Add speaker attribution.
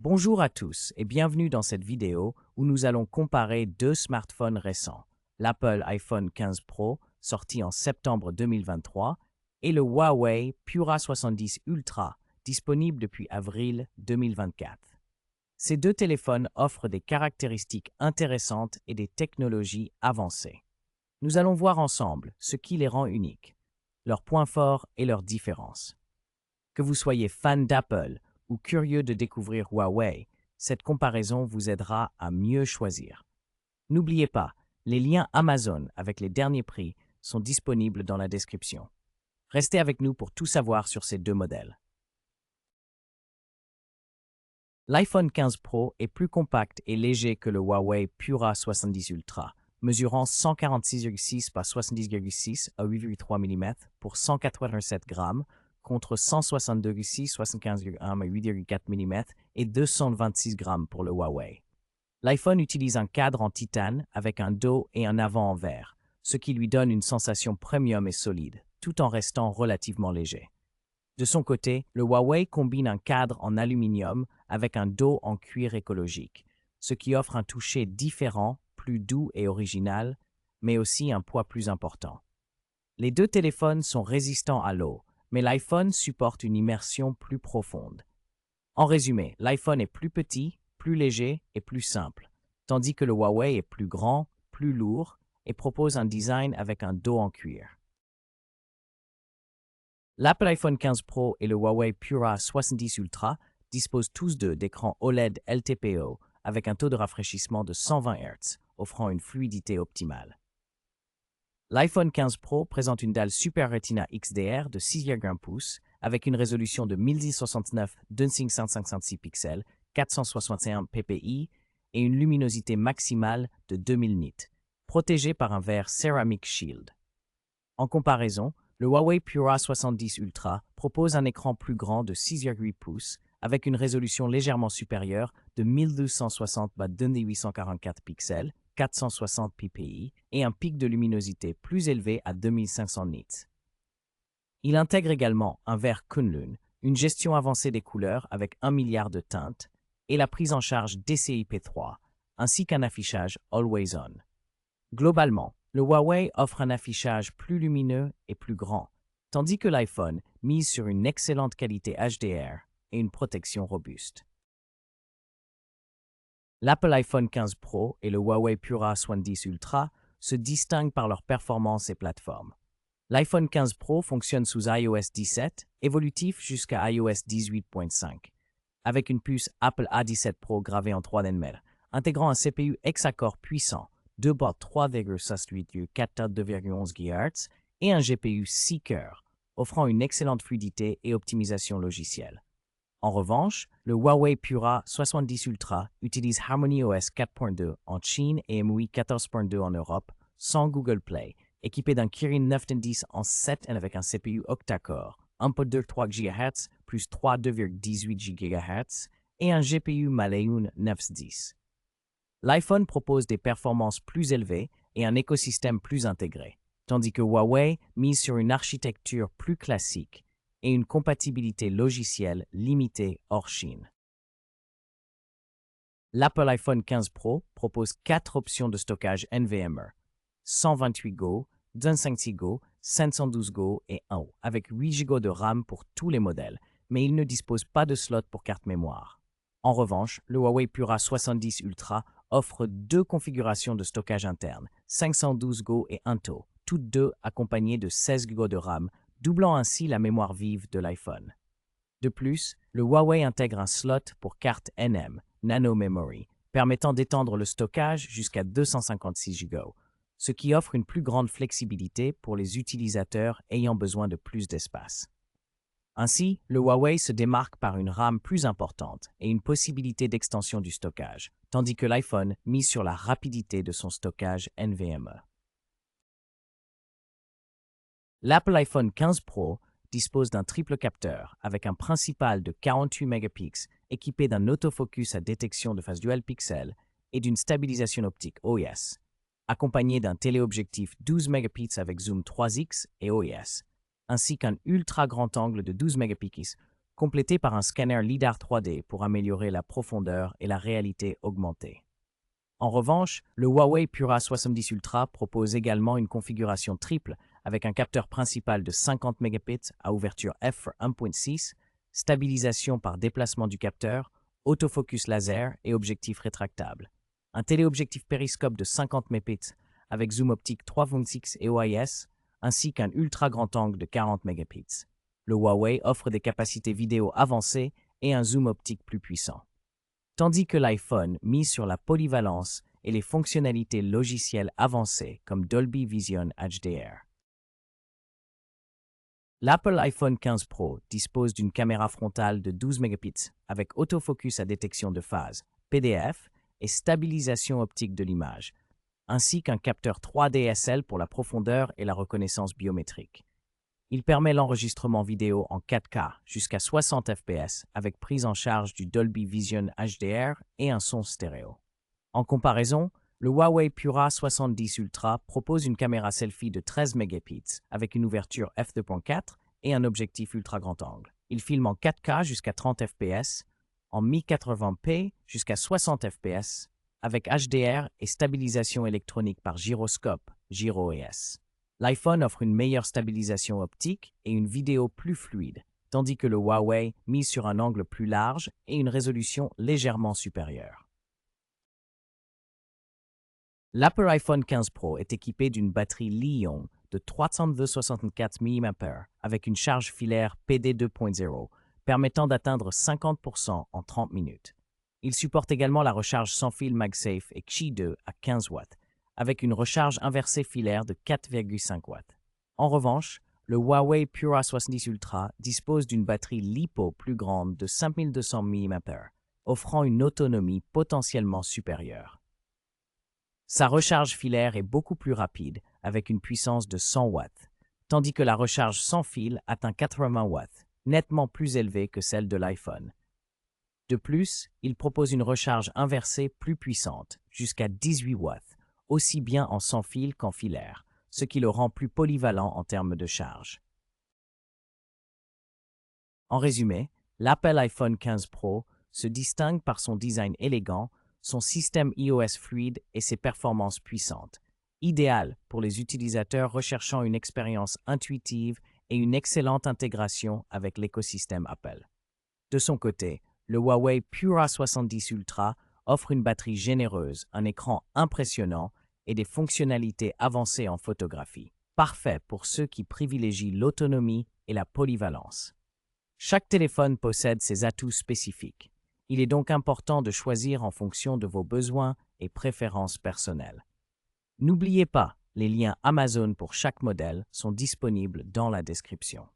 Speaker 1: Bonjour à tous et bienvenue dans cette vidéo où nous allons comparer deux smartphones récents, l'Apple iPhone 15 Pro sorti en septembre 2023 et le Huawei Pura 70 Ultra disponible depuis avril 2024. Ces deux téléphones offrent des caractéristiques intéressantes et des technologies avancées. Nous allons voir ensemble ce qui les rend uniques, leurs points forts et leurs différences. Que vous soyez fan d'Apple ou curieux de découvrir Huawei, cette comparaison vous aidera à mieux choisir. N'oubliez pas, les liens Amazon avec les derniers prix sont disponibles dans la description. Restez avec nous pour tout savoir sur ces deux modèles. L'iPhone 15 Pro est plus compact et léger que le Huawei Pura 70 Ultra, mesurant 146,6 par 70,6 à 8,3 mm pour 187 grammes, contre 162,6, 75,1 à 8,4 mm et 226 grammes pour le Huawei. L'iPhone utilise un cadre en titane avec un dos et un avant en verre, ce qui lui donne une sensation premium et solide, tout en restant relativement léger. De son côté, le Huawei combine un cadre en aluminium avec un dos en cuir écologique, ce qui offre un toucher différent, plus doux et original, mais aussi un poids plus important. Les deux téléphones sont résistants à l'eau, mais l'iPhone supporte une immersion plus profonde. En résumé, l'iPhone est plus petit, plus léger et plus simple, tandis que le Huawei est plus grand, plus lourd et propose un design avec un dos en cuir. L'Apple iPhone 15 Pro et le Huawei Pura 70 Ultra disposent tous deux d'écrans OLED LTPO avec un taux de rafraîchissement de 120 Hz, offrant une fluidité optimale. L'iPhone 15 Pro présente une dalle Super Retina XDR de 6,1 pouces avec une résolution de 1069 2556 pixels, 461 ppi et une luminosité maximale de 2000 nits, protégée par un verre Ceramic Shield. En comparaison, le Huawei Pura 70 Ultra propose un écran plus grand de 6,8 pouces avec une résolution légèrement supérieure de 1260 x 2844 pixels, 460 ppi et un pic de luminosité plus élevé à 2500 nits. Il intègre également un verre Kunlun, une gestion avancée des couleurs avec 1 milliard de teintes et la prise en charge DCI-P3, ainsi qu'un affichage Always On. Globalement, le Huawei offre un affichage plus lumineux et plus grand, tandis que l'iPhone mise sur une excellente qualité HDR et une protection robuste. L'Apple iPhone 15 Pro et le Huawei Pura 70 Ultra se distinguent par leur performance et plateforme. L'iPhone 15 Pro fonctionne sous iOS 17, évolutif jusqu'à iOS 18.5, avec une puce Apple A17 Pro gravée en 3 nm, intégrant un CPU hexa-core puissant, 2 boîtes 3,68 4 2,11 GHz et un GPU 6 cœurs, offrant une excellente fluidité et optimisation logicielle. En revanche, le Huawei Pura 70 Ultra utilise HarmonyOS 4.2 en Chine et MUI 14.2 en Europe, sans Google Play, équipé d'un Kirin 910 en 7 avec un CPU octa-core, 1.23 GHz plus 3,2,18 GHz et un GPU Maleum 910. L'iPhone propose des performances plus élevées et un écosystème plus intégré, tandis que Huawei mise sur une architecture plus classique et une compatibilité logicielle limitée hors Chine. L'Apple iPhone 15 Pro propose 4 options de stockage NVMe, 128 Go, 256 Go, 512 Go et 1 Go, avec 8 Go de RAM pour tous les modèles, mais il ne dispose pas de slot pour carte mémoire. En revanche, le Huawei Pura 70 Ultra offre 2 configurations de stockage interne, 512 Go et 1 TO, toutes deux accompagnées de 16 Go de RAM, doublant ainsi la mémoire vive de l'iPhone. De plus, le Huawei intègre un slot pour carte NM, Nano Memory, permettant d'étendre le stockage jusqu'à 256 Go, ce qui offre une plus grande flexibilité pour les utilisateurs ayant besoin de plus d'espace. Ainsi, le Huawei se démarque par une RAM plus importante et une possibilité d'extension du stockage, tandis que l'iPhone mise sur la rapidité de son stockage NVMe. L'Apple iPhone 15 Pro dispose d'un triple capteur avec un principal de 48 mégapixels équipé d'un autofocus à détection de face dual pixel et d'une stabilisation optique OIS, accompagné d'un téléobjectif 12 mégapixels avec zoom 3x et OIS, ainsi qu'un ultra grand angle de 12 mégapixels complété par un scanner LiDAR 3D pour améliorer la profondeur et la réalité augmentée. En revanche, le Huawei Pura 70 Ultra propose également une configuration triple avec un capteur principal de 50 mégapixels à ouverture f1.6, stabilisation par déplacement du capteur, autofocus laser et objectif rétractable. Un téléobjectif périscope de 50 mégapixels avec zoom optique 3.6 et OIS, ainsi qu'un ultra grand angle de 40 mégapixels. Le Huawei offre des capacités vidéo avancées et un zoom optique plus puissant. Tandis que l'iPhone mise sur la polyvalence et les fonctionnalités logicielles avancées comme Dolby Vision HDR. L'Apple iPhone 15 Pro dispose d'une caméra frontale de 12 mégapixels avec autofocus à détection de phase, PDF et stabilisation optique de l'image, ainsi qu'un capteur 3D SL pour la profondeur et la reconnaissance biométrique. Il permet l'enregistrement vidéo en 4K jusqu'à 60 fps avec prise en charge du Dolby Vision HDR et un son stéréo. En comparaison, le Huawei Pura 70 Ultra propose une caméra selfie de 13 mégapixels avec une ouverture f2.4 et un objectif ultra grand angle. Il filme en 4K jusqu'à 30 fps, en 1080p jusqu'à 60 fps avec HDR et stabilisation électronique par gyroscope, gyro-ES. L'iPhone offre une meilleure stabilisation optique et une vidéo plus fluide, tandis que le Huawei mise sur un angle plus large et une résolution légèrement supérieure. L'Apple iPhone 15 Pro est équipé d'une batterie Li-ion de 364 mAh avec une charge filaire PD 2.0, permettant d'atteindre 50% en 30 minutes. Il supporte également la recharge sans fil MagSafe et Qi 2 à 15 watts, avec une recharge inversée filaire de 4,5 watts. En revanche, le Huawei Pura 70 Ultra dispose d'une batterie LiPo plus grande de 5200 mAh, offrant une autonomie potentiellement supérieure. Sa recharge filaire est beaucoup plus rapide, avec une puissance de 100 watts, tandis que la recharge sans fil atteint 80 watts, nettement plus élevée que celle de l'iPhone. De plus, il propose une recharge inversée plus puissante, jusqu'à 18 watts, aussi bien en sans fil qu'en filaire, ce qui le rend plus polyvalent en termes de charge. En résumé, l'Apple iPhone 15 Pro se distingue par son design élégant, son système iOS fluide et ses performances puissantes, idéal pour les utilisateurs recherchant une expérience intuitive et une excellente intégration avec l'écosystème Apple. De son côté, le Huawei Pura 70 Ultra offre une batterie généreuse, un écran impressionnant et des fonctionnalités avancées en photographie, parfait pour ceux qui privilégient l'autonomie et la polyvalence. Chaque téléphone possède ses atouts spécifiques. Il est donc important de choisir en fonction de vos besoins et préférences personnelles. N'oubliez pas, les liens Amazon pour chaque modèle sont disponibles dans la description.